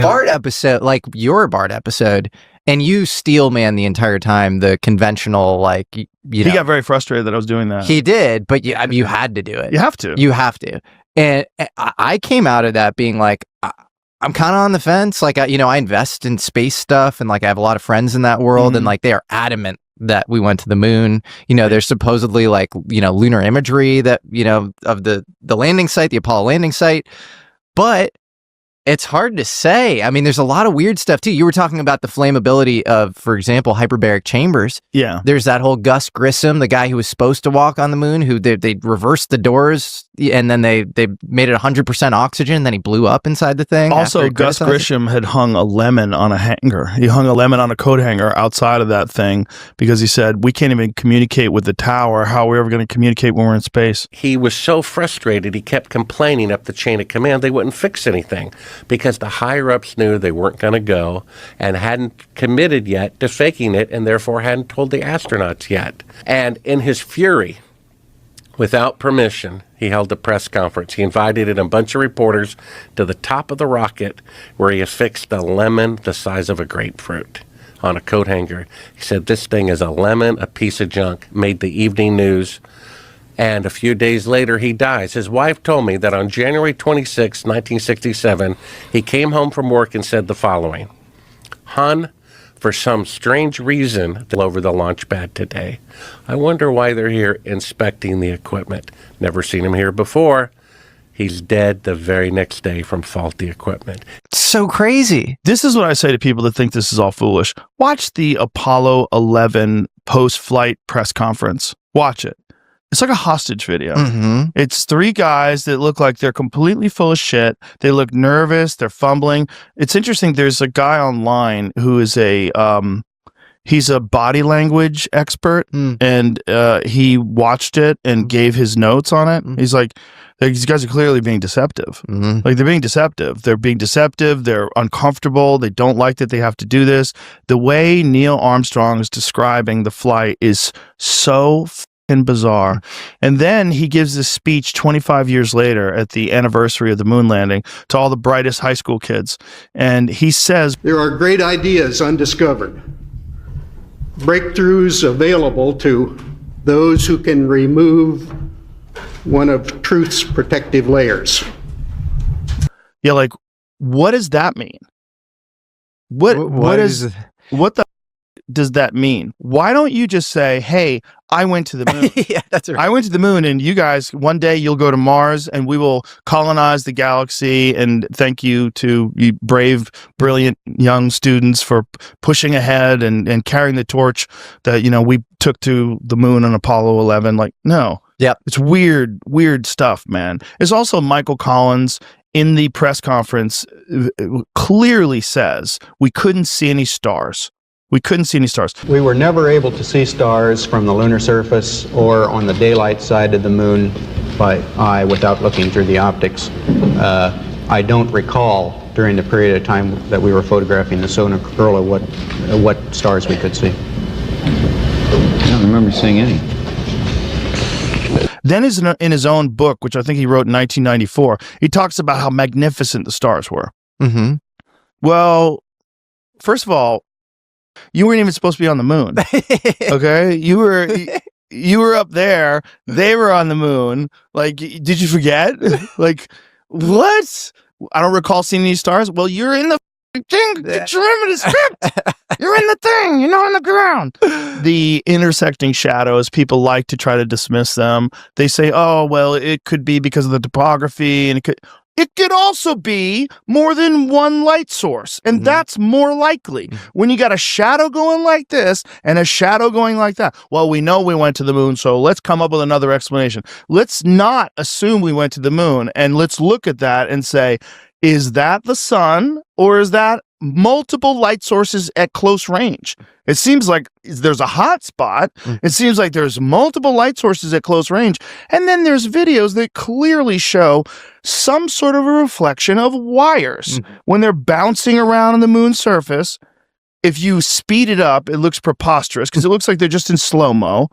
Bart episode, like your Bart episode, and you steel man the entire time, the conventional, like, you know. He got very frustrated that I was doing that. He did, but I mean, you had to do it. You have to. You have to. And I came out of that being like, I'm kind of on the fence. Like, I invest in space stuff, and like I have a lot of friends in that world, and like they are adamant that we went to the moon. There's supposedly like, lunar imagery that, of the landing site, the Apollo landing site. But it's hard to say. I mean, there's a lot of weird stuff too. You were talking about the flammability of, for example, hyperbaric chambers. Yeah. There's that whole Gus Grissom, the guy who was supposed to walk on the moon, who they reversed the doors and then they made it 100% oxygen. Then he blew up inside the thing. Also, Gus Grissom had hung a lemon on a hanger. He hung a lemon on a coat hanger outside of that thing because he said, we can't even communicate with the tower. How are we ever going to communicate when we're in space? He was so frustrated, he kept complaining up the chain of command they wouldn't fix anything, because the higher-ups knew they weren't going to go and hadn't committed yet to faking it, and therefore hadn't told the astronauts yet. And in his fury, without permission, he held a press conference. He invited in a bunch of reporters to the top of the rocket, where he affixed a lemon the size of a grapefruit on a coat hanger. He said, this thing is a lemon, a piece of junk, made the evening news. And a few days later, he dies. His wife told me that on January 26, 1967, he came home from work and said the following: "Hun, for some strange reason, they're over the launch pad today. I wonder why they're here inspecting the equipment. Never seen him here before. He's dead the very next day from faulty equipment." So crazy. This is what I say to people that think this is all foolish. Watch the Apollo 11 post-flight press conference. Watch it. It's like a hostage video. It's three guys that look like they're completely full of shit. They look nervous. They're fumbling. It's interesting. There's a guy online who is he's a body language expert, and he watched it and gave his notes on it. He's like, these guys are clearly being deceptive. Like, they're being deceptive. They're being deceptive. They're uncomfortable. They don't like that they have to do this. The way Neil Armstrong is describing the flight is so and bizarre. And then he gives this speech 25 years later at the anniversary of the moon landing to all the brightest high school kids. And he says, there are great ideas undiscovered, breakthroughs available to those who can remove one of truth's protective layers. Yeah, like, what does that mean? What the does that mean? Why don't you just say, hey, I went to the moon. Yeah, that's right. I went to the moon, and you guys, one day you'll go to Mars, and we will colonize the galaxy, and thank you to you brave, brilliant young students for pushing ahead and carrying the torch that, we took to the moon on Apollo 11. Like, no. Yeah. It's weird stuff, man. There's also Michael Collins in the press conference clearly says we couldn't see any stars. We couldn't see any stars. We were never able to see stars from the lunar surface or on the daylight side of the moon by eye without looking through the optics. I don't recall during the period of time that we were photographing the solar corona what stars we could see. I don't remember seeing any. Then in his own book, which I think he wrote in 1994, he talks about how magnificent the stars were. Well, first of all, you weren't even supposed to be on the moon. Okay? You were up there. They were on the moon. Like, did you forget? Like, what? I don't recall seeing any stars. Well, you're in the thing. Did you remember the script? You're in the thing. You're not on the ground. The intersecting shadows, people like to try to dismiss them. They say, oh, well, it could be because of the topography, and it could also be more than one light source, and that's more likely. When you got a shadow going like this and a shadow going like that, well, we know we went to the moon, so let's come up with another explanation. Let's not assume we went to the moon, and let's look at that and say, is that the sun, or is that multiple light sources at close range? It seems like there's a hot spot. It seems like there's multiple light sources at close range. And then there's videos that clearly show some sort of a reflection of wires when they're bouncing around on the moon's surface. If you speed it up, it looks preposterous because it looks like they're just in slow-mo.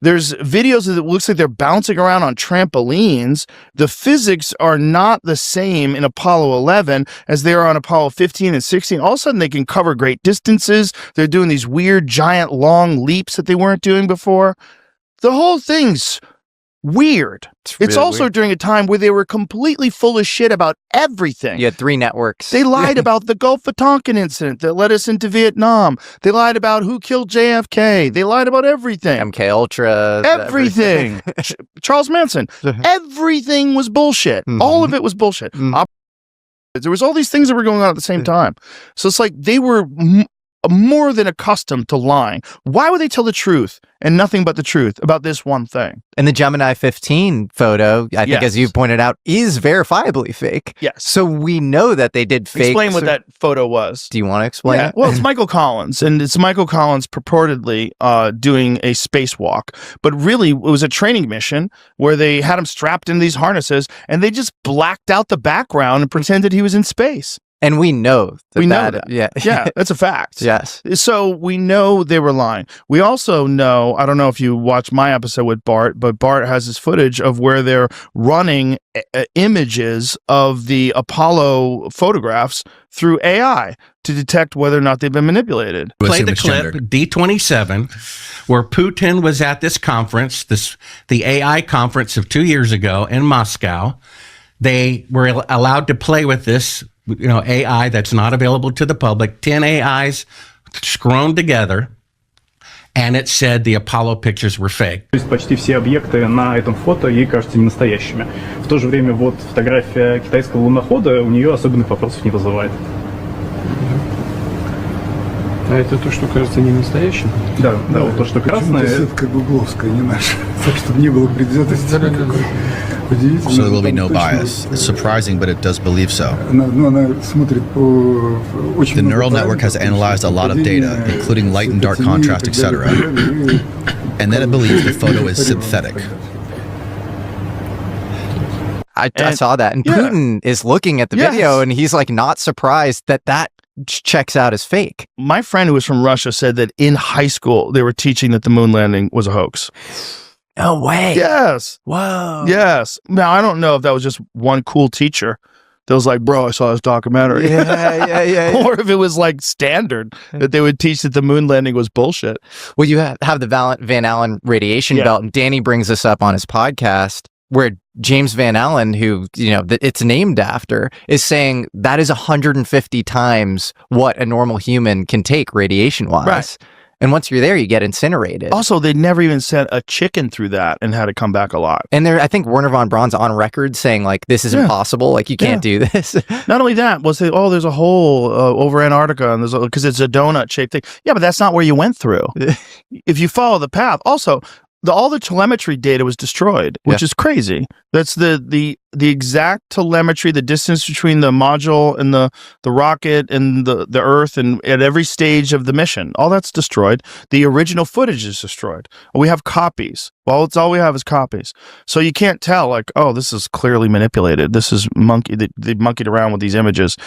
There's videos that it looks like they're bouncing around on trampolines. The physics are not the same in Apollo 11 as they are on Apollo 15 and 16. All of a sudden, they can cover great distances. They're doing these weird, giant, long leaps that they weren't doing before. The whole thing's weird. It's really also weird. during a time where they were completely full of shit about everything. You had 3 networks. They lied about the Gulf of Tonkin incident that led us into Vietnam. They lied about who killed JFK. They lied about everything. MK Ultra. Everything. Charles Manson. Everything was bullshit. All of it was bullshit. There was all these things that were going on at the same time. So it's like they were more than accustomed to lying. Why would they tell the truth and nothing but the truth about this one thing? And the Gemini 15 photo, I think, as you pointed out, is verifiably fake. Yes. So we know that they did fake. Explain what that photo was. Do you want to explain it? Well, it's Michael Collins, and it's Michael Collins purportedly doing a spacewalk, but really it was a training mission where they had him strapped in these harnesses, and they just blacked out the background and pretended he was in space. And we know that. Yeah, that's a fact. Yes. So we know they were lying. We also know, I don't know if you watched my episode with Bart, but Bart has this footage of where they're running images of the Apollo photographs through AI to detect whether or not they've been manipulated. Play the clip, D27, where Putin was at this conference, the AI conference of 2 years ago in Moscow. They were allowed to play with this AI that's not available to the public, 10 AIs scrolled together, and it said the Apollo pictures were fake. То есть почти все объекты на этом фото ей кажутся ненастоящими. В то же время вот фотография китайского лунохода у нее особенных вопросов не вызывает. А это то, что кажется не настоящим? Да, вот то, что красное. Это как бы гугловское, не наше. Так, чтобы не было предвзятости никакой. So there will be no bias. It's surprising, but it does believe so. The neural network has analyzed a lot of data, including light and dark contrast, etc. And then it believes the photo is synthetic. I saw that. And Putin is looking at the video, and he's like not surprised that checks out as fake. My friend who was from Russia said that in high school, they were teaching that the moon landing was a hoax. No way. Yes. Whoa. Yes. Now, I don't know if that was just one cool teacher that was like, bro, I saw this documentary. Yeah. Or if it was like standard that they would teach that the moon landing was bullshit. Well, you have the Van Allen radiation belt, and Danny brings this up on his podcast where James Van Allen, who, it's named after, is saying that is 150 times what a normal human can take radiation-wise. Right. And once you're there, you get incinerated. Also, they never even sent a chicken through that and had it come back alive. And I think Werner von Braun's on record saying, like, this is impossible. Like, you can't do this. Not only that, we'll say, there's a hole over Antarctica, and because it's a donut-shaped thing. Yeah, but that's not where you went through. If you follow the path. Also, all the telemetry data was destroyed, which is crazy. That's the exact telemetry, the distance between the module and the rocket and the Earth, and at every stage of the mission. All that's destroyed. The original footage is destroyed. We have copies. Well, it's all we have is copies. So you can't tell, like, this is clearly manipulated. This is they monkeyed around with these images.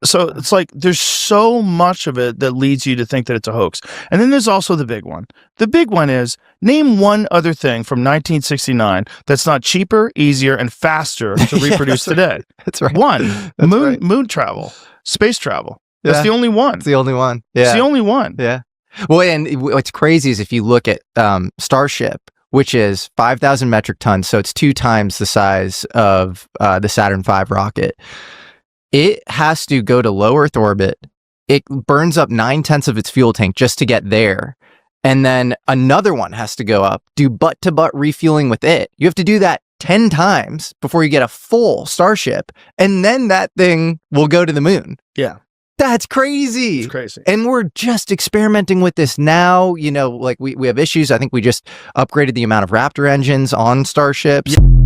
So it's like there's so much of it that leads you to think that it's a hoax. And then there's also the big one. The big one is, name one other thing from 1969 that's not cheaper, easier, and faster to reproduce today. That's right. One, moon travel, space travel. That's the only one. It's the only one. Yeah. It's the only one. Yeah. Well, and what's crazy is if you look at Starship, which is 5,000 metric tons, so it's 2 times the size of the Saturn V rocket. It has to go to low Earth orbit. It burns up 9/10 of its fuel tank just to get there. And then another one has to go up, do butt-to-butt refueling with it. You have to do that 10 times before you get a full Starship, and then that thing will go to the moon. Yeah. That's crazy. It's crazy. And we're just experimenting with this now. Like we have issues. I think we just upgraded the amount of Raptor engines on Starships. Yeah.